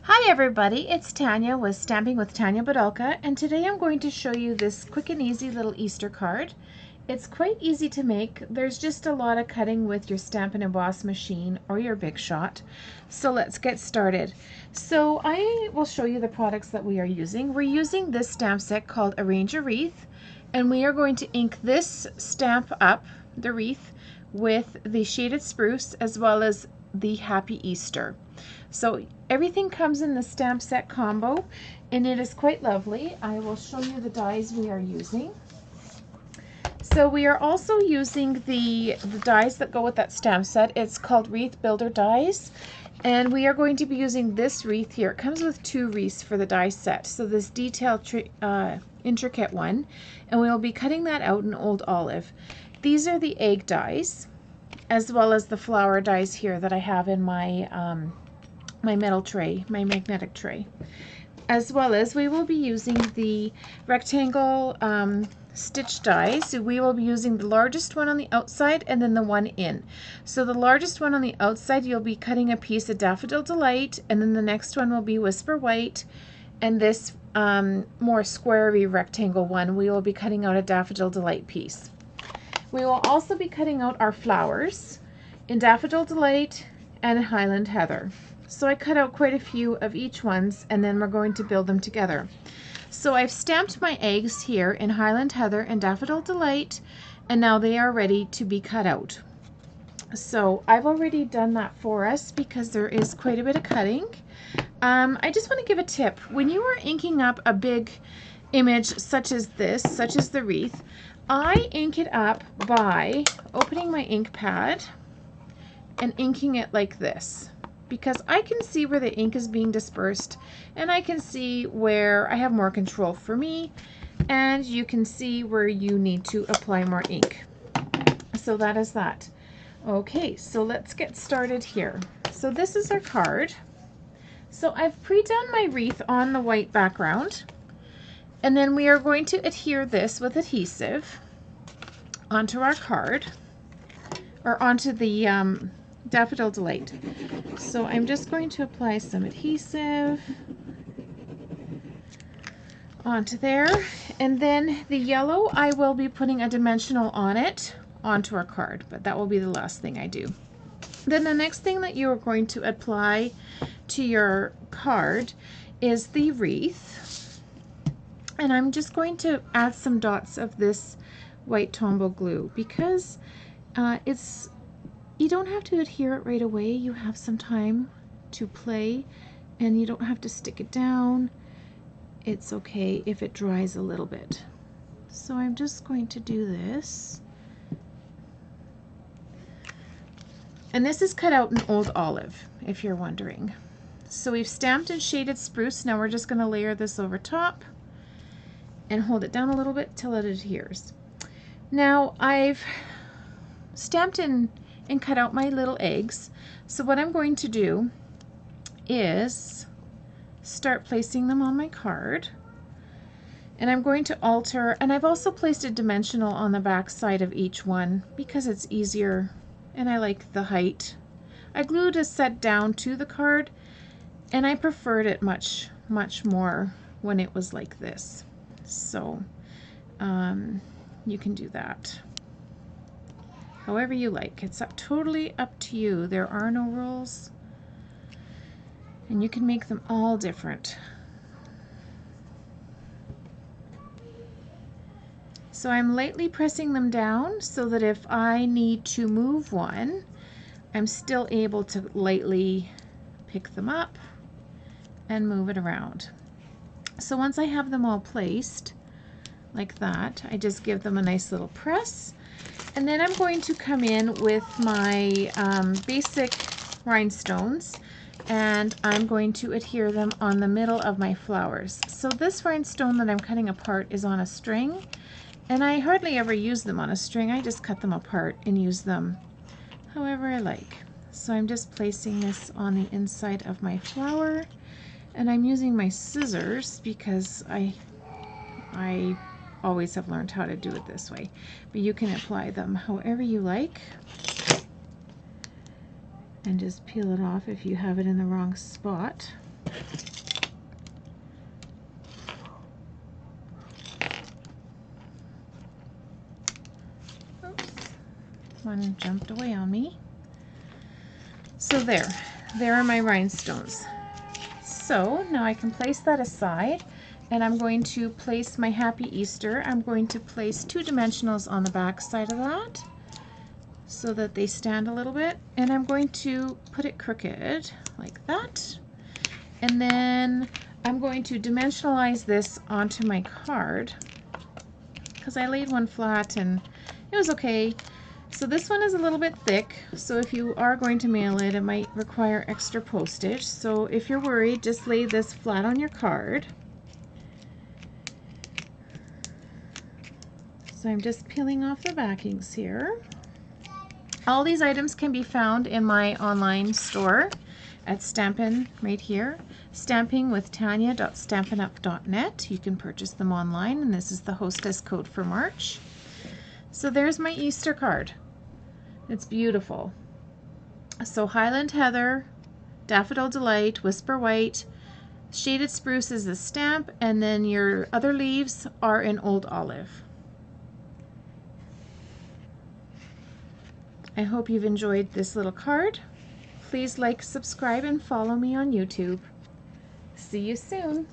Hi everybody, it's Tanya with Stamping with Tanya Badalka, and today I'm going to show you this quick and easy little Easter card. It's quite easy to make. There's just a lot of cutting with your Stampin' Emboss machine or your Big Shot. So let's get started. So I will show you the products that we are using. We're using this stamp set called Arrange a Wreath, and we are going to ink this stamp up, the wreath, with the Shaded Spruce as well as the Happy Easter. So everything comes in the stamp set combo, and it is quite lovely. I will show you the dies we are using. So we are also using the dies that go with that stamp set. It's called Wreath Builder Dies, and we are going to be using this wreath here. It comes with 2 wreaths for the die set. So this detailed intricate one, and we will be cutting that out in Old Olive. These are the egg dies, as well as the flower dies here that I have in my my metal tray, my magnetic tray. As well as we will be using the rectangle stitch dies. So we will be using the largest one on the outside and then the one in. So the largest one on the outside, you'll be cutting a piece of Daffodil Delight, and then the next one will be Whisper White, and this more squarey rectangle one, we will be cutting out a Daffodil Delight piece. We will also be cutting out our flowers in Daffodil Delight and Highland Heather. So I cut out quite a few of each ones, and then we're going to build them together. So I've stamped my eggs here in Highland Heather and Daffodil Delight, and now they are ready to be cut out. So I've already done that for us because there is quite a bit of cutting. I just want to give a tip. When you are inking up a big image such as this, such as the wreath, I ink it up by opening my ink pad and inking it like this, because I can see where the ink is being dispersed, and I can see where I have more control for me, and you can see where you need to apply more ink. So that is that. Okay, so let's get started here. So this is our card. So I've pre-done my wreath on the white background, and then we are going to adhere this with adhesive onto our card, or onto the Daffodil Delight. So I'm just going to apply some adhesive onto there, and then the yellow, I will be putting a dimensional on it onto our card, but that will be the last thing I do. Then the next thing that you are going to apply to your card is the wreath, and I'm just going to add some dots of this white Tombow glue because you don't have to adhere it right away. You have some time to play, and you don't have to stick it down. It's okay if it dries a little bit. So I'm just going to do this. And this is cut out in Old Olive, if you're wondering. So we've stamped in Shaded Spruce. Now we're just going to layer this over top and hold it down a little bit till it adheres. Now I've stamped in and cut out my little eggs. So what I'm going to do is start placing them on my card, and I'm going to alter, and I've also placed a dimensional on the back side of each one because it's easier and I like the height. I glued a set down to the card, and I preferred it much more when it was like this. So you can do that however you like. It's totally up to you. There are no rules, and you can make them all different. So I'm lightly pressing them down so that if I need to move one, I'm still able to lightly pick them up and move it around. So once I have them all placed like that, I just give them a nice little press. And then I'm going to come in with my basic rhinestones, and I'm going to adhere them on the middle of my flowers. So this rhinestone that I'm cutting apart is on a string, and I hardly ever use them on a string. I just cut them apart and use them however I like. So I'm just placing this on the inside of my flower, and I'm using my scissors because I always have learned how to do it this way, but you can apply them however you like and just peel it off if you have it in the wrong spot. Oops, one jumped away on me. So there are my rhinestones. So now I can place that aside, and I'm going to place my Happy Easter. I'm going to place 2 dimensionals on the back side of that so that they stand a little bit, and I'm going to put it crooked like that, and then I'm going to dimensionalize this onto my card because I laid one flat and it was okay. So this one is a little bit thick, so if you are going to mail it, it might require extra postage. So if you're worried, just lay this flat on your card. So I'm just peeling off the backings here. All these items can be found in my online store at Stampin right here, stampingwithtanya.stampinup.net. You can purchase them online, and this is the hostess code for March. So there's my Easter card. It's beautiful. So Highland Heather, Daffodil Delight, Whisper White, Shaded Spruce is the stamp, and then your other leaves are in Old Olive. I hope you've enjoyed this little card. Please like, subscribe, and follow me on YouTube. See you soon.